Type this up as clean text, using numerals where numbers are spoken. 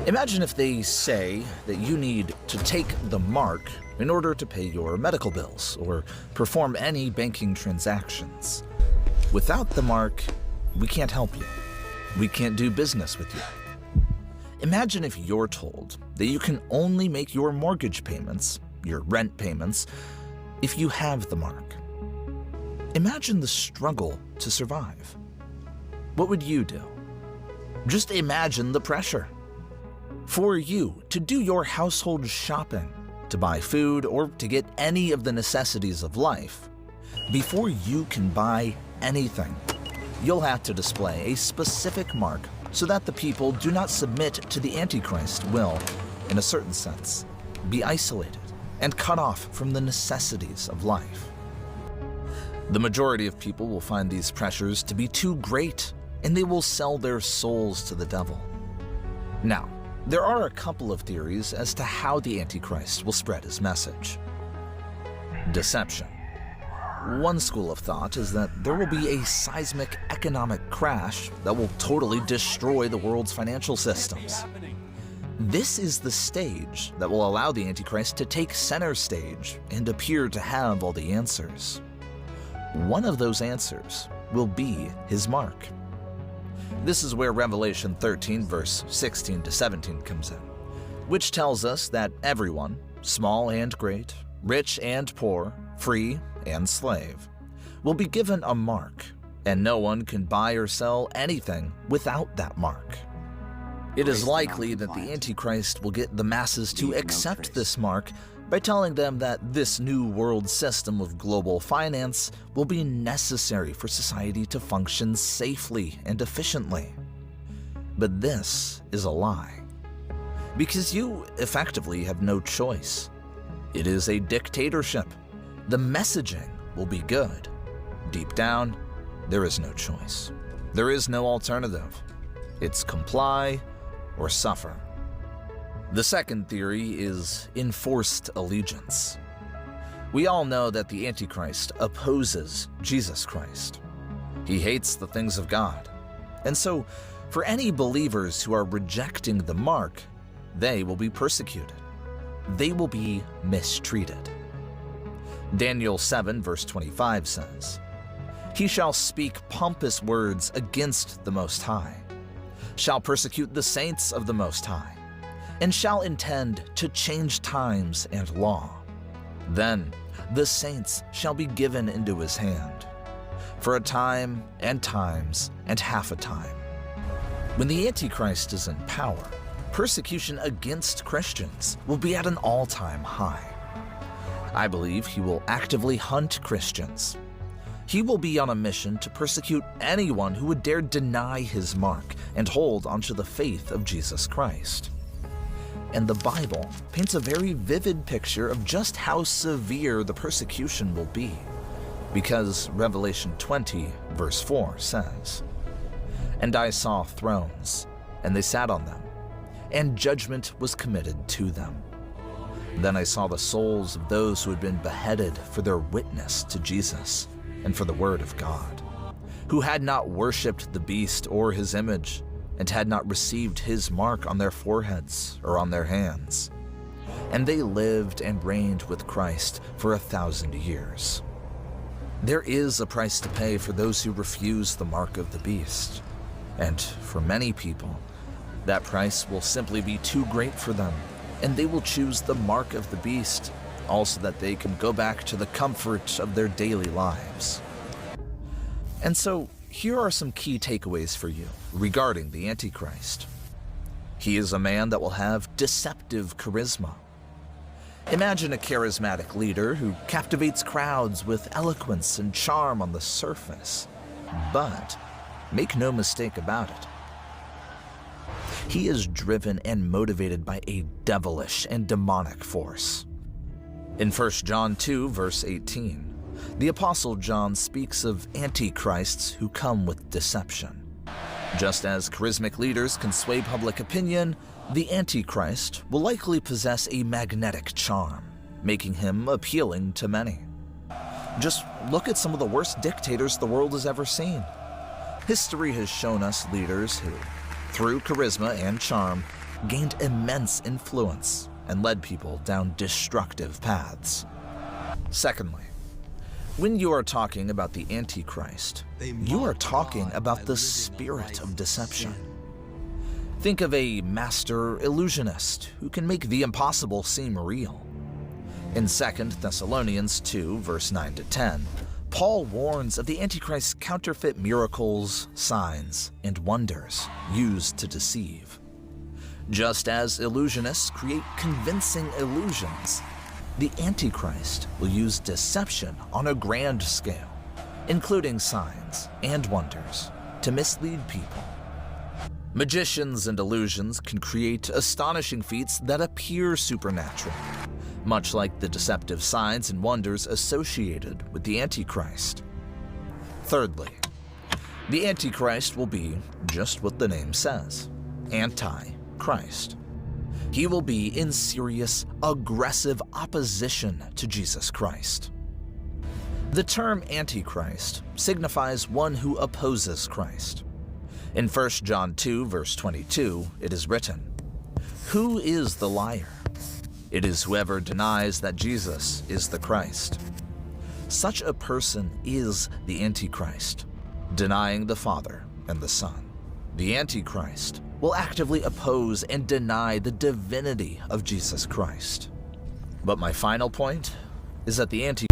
Imagine if they say that you need to take the mark in order to pay your medical bills or perform any banking transactions. Without the mark, we can't help you. We can't do business with you. Imagine if you're told that you can only make your mortgage payments, your rent payments, if you have the mark. Imagine the struggle to survive. What would you do? Just imagine the pressure. For you to do your household shopping, to buy food, or to get any of the necessities of life, before you can buy anything, you'll have to display a specific mark so that the people do not submit to the Antichrist will, in a certain sense, be isolated and cut off from the necessities of life. The majority of people will find these pressures to be too great, and they will sell their souls to the devil. Now, there are a couple of theories as to how the Antichrist will spread his message. Deception. One school of thought is that there will be a seismic economic crash that will totally destroy the world's financial systems. This is the stage that will allow the Antichrist to take center stage and appear to have all the answers. One of those answers will be his mark. This is where Revelation 13 verse 16 to 17 comes in, which tells us that everyone, small and great, rich and poor, free and slave, will be given a mark, and no one can buy or sell anything without that mark. It is likely that the Antichrist will get the masses to accept this mark by telling them that this new world system of global finance will be necessary for society to function safely and efficiently. But this is a lie, because you effectively have no choice. It is a dictatorship. The messaging will be good. Deep down, there is no choice. There is no alternative. It's comply or suffer. The second theory is enforced allegiance. We all know that the Antichrist opposes Jesus Christ. He hates the things of God. And so, for any believers who are rejecting the mark, they will be persecuted. They will be mistreated. Daniel 7 verse 25 says, "He shall speak pompous words against the Most High, shall persecute the saints of the Most High, and shall intend to change times and law. Then the saints shall be given into his hand, for a time and times and half a time." When the Antichrist is in power, persecution against Christians will be at an all-time high. I believe he will actively hunt Christians. He will be on a mission to persecute anyone who would dare deny his mark and hold onto the faith of Jesus Christ. And the Bible paints a very vivid picture of just how severe the persecution will be, because Revelation 20 verse 4 says, "And I saw thrones, and they sat on them, and judgment was committed to them. Then I saw the souls of those who had been beheaded for their witness to Jesus and for the word of God, who had not worshipped the beast or his image, and had not received his mark on their foreheads or on their hands. And they lived and reigned with Christ for 1,000 years." There is a price to pay for those who refuse the mark of the beast. And for many people, that price will simply be too great for them, and they will choose the mark of the beast, also that they can go back to the comfort of their daily lives. And so, here are some key takeaways for you regarding the Antichrist. He is a man that will have deceptive charisma. Imagine a charismatic leader who captivates crowds with eloquence and charm on the surface. But make no mistake about it, he is driven and motivated by a devilish and demonic force. In 1 John 2 verse 18, the Apostle John speaks of antichrists who come with deception. Just as charismatic leaders can sway public opinion, the Antichrist will likely possess a magnetic charm, making him appealing to many. Just look at some of the worst dictators the world has ever seen. History has shown us leaders who, through charisma and charm, gained immense influence and led people down destructive paths. Secondly, when you are talking about the Antichrist, you are talking about the spirit of deception. Think of a master illusionist who can make the impossible seem real. In 2 Thessalonians 2, verse 9 to 10, Paul warns of the Antichrist's counterfeit miracles, signs, and wonders used to deceive. Just as illusionists create convincing illusions, the Antichrist will use deception on a grand scale, including signs and wonders, to mislead people. Magicians and illusions can create astonishing feats that appear supernatural, much like the deceptive signs and wonders associated with the Antichrist. Thirdly, the Antichrist will be just what the name says, Antichrist. He will be in serious, aggressive opposition to Jesus Christ. The term Antichrist signifies one who opposes Christ. In 1 John 2, verse 22, it is written, "Who is the liar? It is whoever denies that Jesus is the Christ." Such a person is the Antichrist, denying the Father and the Son. The Antichrist will actively oppose and deny the divinity of Jesus Christ. But my final point is that the Antichrist